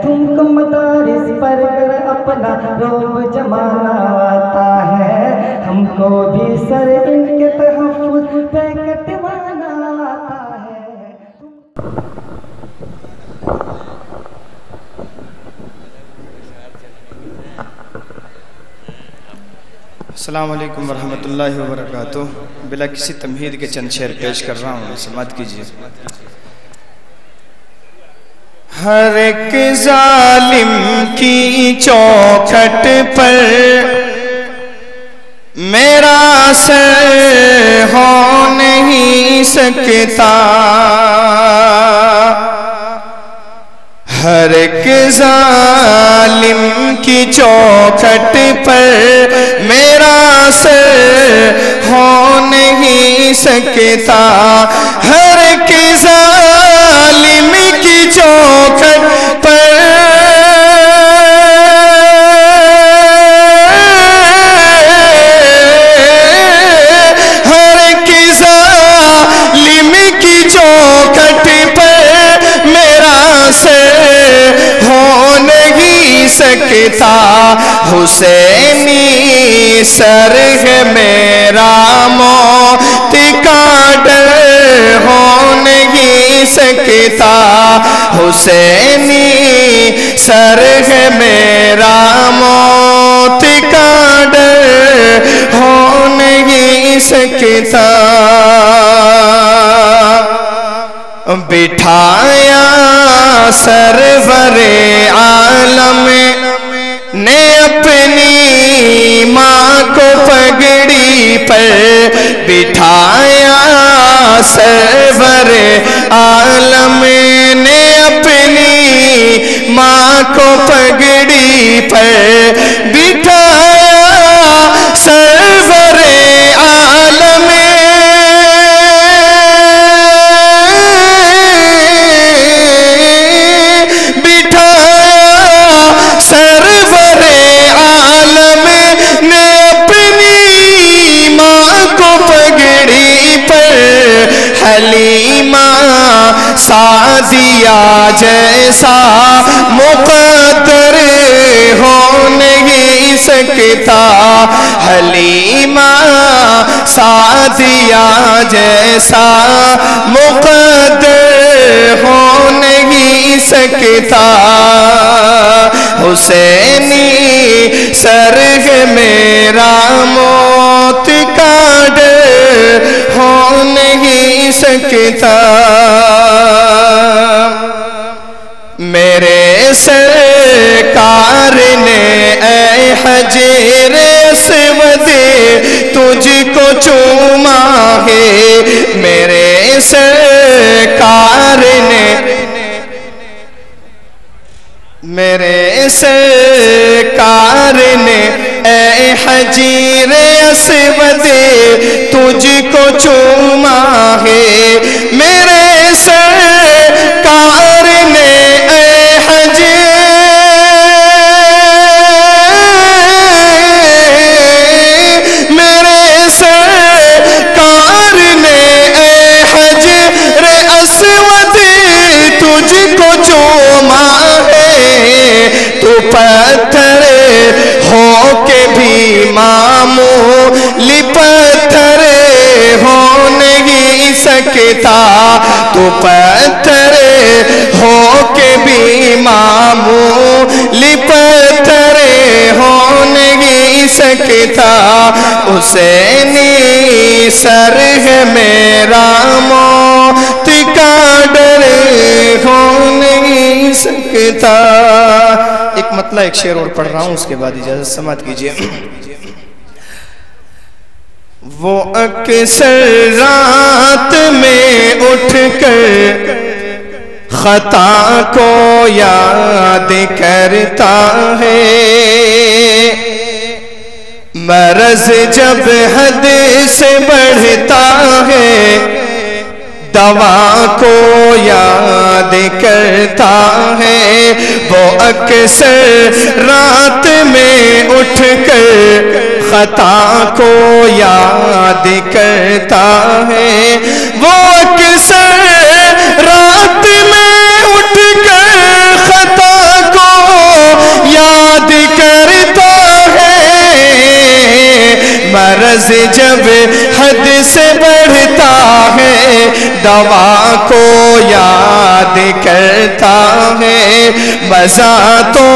تم کو مدارس پر گر اپنا روب جمانا آتا ہے، ہم کو بھی سر ان کے تحفظ پہ کٹوانا آتا ہے۔ السلام علیکم ورحمۃ اللہ وبرکاتہ۔ بلا کسی تمہید کے چند شعر پیش کر رہا ہوں، سماعت کیجیے۔ ہر ایک ظالم کی چوکھٹ پر میرا سر ہو نہیں سکتا، ہر ایک ظالم کی چوکھٹ پر میرا سر ہو نہیں سکتا، ہر ایک ظالم کی چوکھٹ پر ہر ایک ظالم کی چوکھٹ پر میرا سر ہو نہیں سکتا، حسینی سر ہے میرا موت کا ڈر ہو نہیں سکتا، حسینی سر ہے میرا موت کا ڈر ہو نہیں سکتا۔ بٹھایا سرور عالم نے اپنی ماں کو پگڑی پر، بٹھایا سرور عالم نے اپنی ماں کو پگڑی پر، بٹھایا سرور عالم حلیمہ سعدیہ جیسا مقدر ہو نہیں سکتا، حلیمہ سعدیہ جیسا مقدر ہو نہیں سکتا، حسینی سر ہے میرا موت کا ڈر ہو نہیں سکتا، میرے سرکار نے اے حجر اسود تجھ کو چوما ہے، میرے سرکار نے میرے سرکار نے اے حجر اسود تجھ کو چوما ہے، میرے سرکار نے اے میرے سرکار نے اے حجر اسود تجھ کو چوما ہے، تو پتھر ہو کے بھی معمولی پتھر ہو نہیں سکتا، تو پتھر ہو کے بھی معمولی پتھر ہو نہیں سکتا، حسینی سر ہے میرا موت کا ڈر ہو نہیں سکتا۔ ایک مطلع ایک شعر اور پڑھ رہا ہوں، اس کے بعد اجازت سماعت کیجیے۔ وہ اکثر رات میں اٹھ کر خطا کو یاد کرتا ہے، مرض جب حد سے بڑھتا ہے دوا کو یاد کرتا ہے، وہ اکثر رات میں اٹھ کر خطا کو یاد کرتا ہے، وہ اکثر رات میں اٹھ کر خطا کو مرض جب حد سے بڑھتا ہے دوا کو یاد کرتا ہے مزہ تو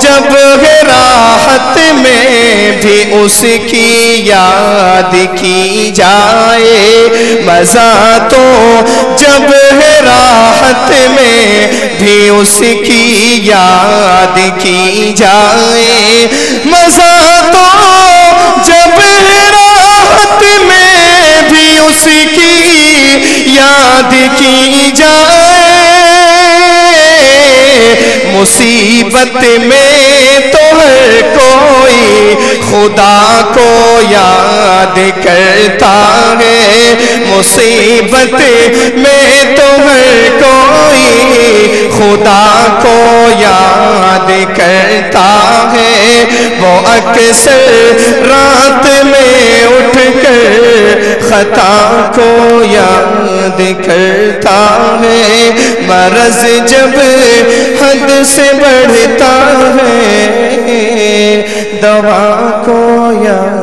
جب ہے راحت میں بھی اس کی یاد کی جائے مزہ تو جب ہے راحت میں بھی اس کی یاد کی جائے مزہ تو جب ہے راحت میں بھی اس کی یاد کی جائے مصیبت میں تو ہر کوئی خدا کو یاد کرتا ہے مصیبت میں تو ہر کوئی خدا کو یاد کرتا ہے وہ اکثر رات میں اٹھ کر خطا کو یاد کرتا ہے مرض جب حد سے بڑھتا ہے دوا کو یاد